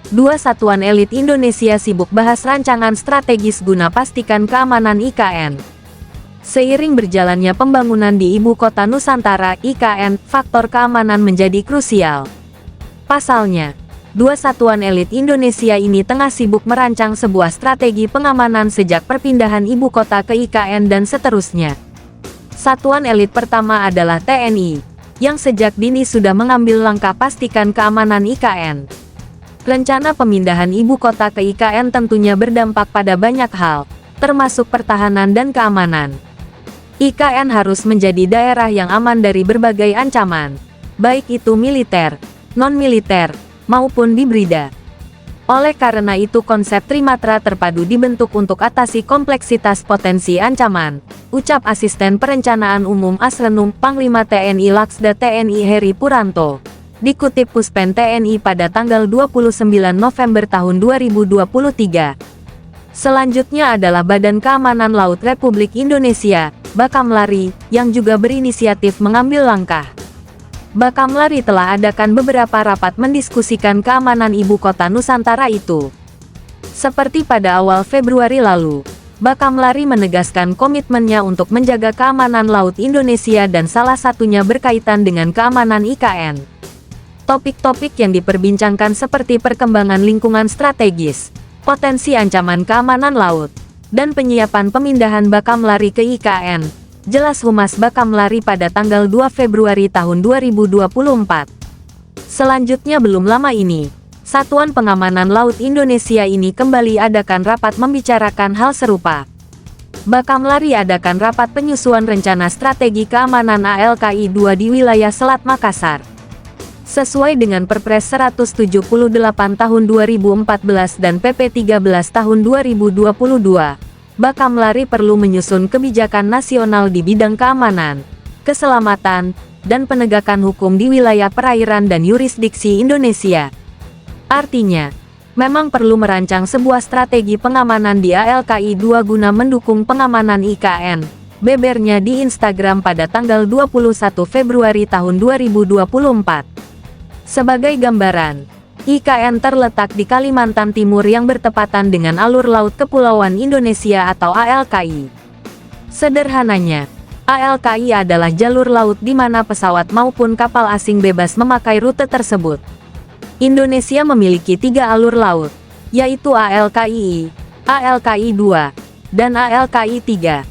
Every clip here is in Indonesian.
dua satuan elit Indonesia sibuk bahas rancangan strategis guna pastikan keamanan IKN. Seiring berjalannya pembangunan di Ibu Kota Nusantara (IKN), faktor keamanan menjadi krusial. Pasalnya, dua satuan elit Indonesia ini tengah sibuk merancang sebuah strategi pengamanan sejak perpindahan ibu kota ke IKN dan seterusnya. Satuan elit pertama adalah TNI, yang sejak dini sudah mengambil langkah pastikan keamanan IKN. Rencana pemindahan ibu kota ke IKN tentunya berdampak pada banyak hal, termasuk pertahanan dan keamanan. IKN harus menjadi daerah yang aman dari berbagai ancaman, baik itu militer, non-militer, maupun hibrida. Oleh karena itu konsep Trimatra terpadu dibentuk untuk atasi kompleksitas potensi ancaman, ucap Asisten Perencanaan Umum Asrenum Panglima TNI Laksda TNI Heri Puranto. Dikutip Puspen TNI pada tanggal 29 November tahun 2023. Selanjutnya adalah Badan Keamanan Laut Republik Indonesia, Bakamlari, yang juga berinisiatif mengambil langkah. Bakamlari telah adakan beberapa rapat mendiskusikan keamanan ibu kota Nusantara itu. Seperti pada awal Februari lalu, Bakamlari menegaskan komitmennya untuk menjaga keamanan laut Indonesia dan salah satunya berkaitan dengan keamanan IKN. Topik-topik yang diperbincangkan seperti perkembangan lingkungan strategis, potensi ancaman keamanan laut, dan penyiapan pemindahan Bakamlari ke IKN, jelas Humas Bakamlari pada tanggal 2 Februari tahun 2024. Selanjutnya belum lama ini, Satuan Pengamanan Laut Indonesia ini kembali adakan rapat membicarakan hal serupa. Bakamlari adakan rapat penyusuan rencana strategi keamanan ALKI 2 di wilayah Selat Makassar. Sesuai dengan Perpres 178 tahun 2014 dan PP 13 tahun 2022, Bakamlari perlu menyusun kebijakan nasional di bidang keamanan, keselamatan, dan penegakan hukum di wilayah perairan dan yurisdiksi Indonesia. Artinya, memang perlu merancang sebuah strategi pengamanan di ALKI 2 guna mendukung pengamanan IKN, bebernya di Instagram pada tanggal 21 Februari tahun 2024. Sebagai gambaran, IKN terletak di Kalimantan Timur yang bertepatan dengan alur laut Kepulauan Indonesia atau ALKI. Sederhananya, ALKI adalah jalur laut di mana pesawat maupun kapal asing bebas memakai rute tersebut. Indonesia memiliki 3 alur laut, yaitu ALKI, ALKI 2, dan ALKI 3.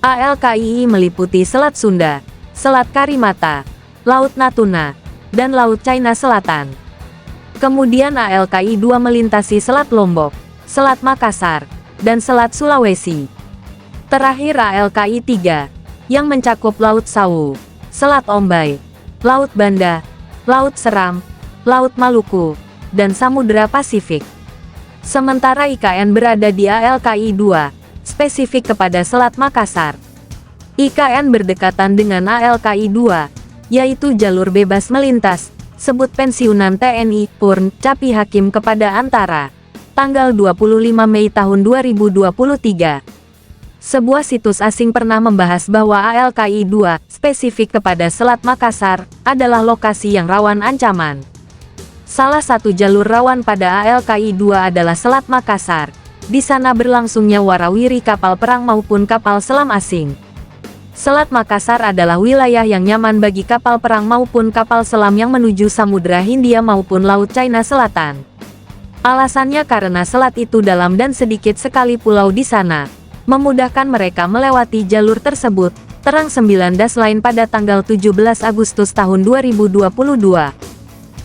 ALKI meliputi Selat Sunda, Selat Karimata, Laut Natuna, dan Laut China Selatan. Kemudian ALKI 2 melintasi Selat Lombok, Selat Makassar, dan Selat Sulawesi. Terakhir ALKI 3, yang mencakup Laut Sawu, Selat Ombai, Laut Banda, Laut Seram, Laut Maluku, dan Samudra Pasifik. Sementara IKN berada di ALKI 2, spesifik kepada Selat Makassar. IKN berdekatan dengan ALKI 2, yaitu jalur bebas melintas, sebut pensiunan TNI, Purn, Capi Hakim kepada Antara, tanggal 25 Mei tahun 2023. Sebuah situs asing pernah membahas bahwa ALKI 2, spesifik kepada Selat Makassar, adalah lokasi yang rawan ancaman. Salah satu jalur rawan pada ALKI 2 adalah Selat Makassar. Di sana berlangsungnya warawiri kapal perang maupun kapal selam asing. Selat Makassar adalah wilayah yang nyaman bagi kapal perang maupun kapal selam yang menuju Samudra Hindia maupun Laut China Selatan. Alasannya karena selat itu dalam dan sedikit sekali pulau di sana, memudahkan mereka melewati jalur tersebut, terang 9 lain pada tanggal 17 Agustus tahun 2022.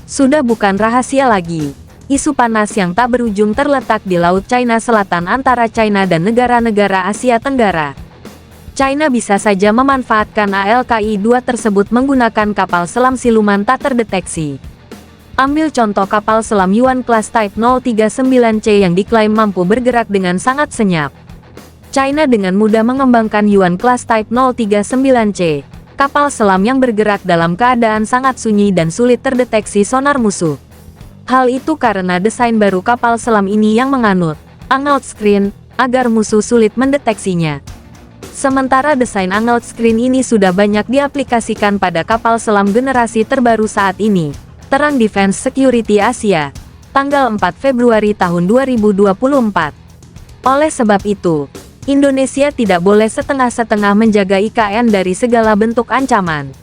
Sudah bukan rahasia lagi, isu panas yang tak berujung terletak di Laut China Selatan antara China dan negara-negara Asia Tenggara. China bisa saja memanfaatkan ALKI 2 tersebut menggunakan kapal selam siluman tak terdeteksi. Ambil contoh kapal selam Yuan Class Type 039C yang diklaim mampu bergerak dengan sangat senyap. China dengan mudah mengembangkan Yuan Class Type 039C, kapal selam yang bergerak dalam keadaan sangat sunyi dan sulit terdeteksi sonar musuh. Hal itu karena desain baru kapal selam ini yang menganut angled screen, agar musuh sulit mendeteksinya. Sementara desain angled screen ini sudah banyak diaplikasikan pada kapal selam generasi terbaru saat ini, Terang Defense Security Asia. tanggal 4 Februari tahun 2024. Oleh sebab itu, Indonesia tidak boleh setengah-setengah menjaga IKN dari segala bentuk ancaman.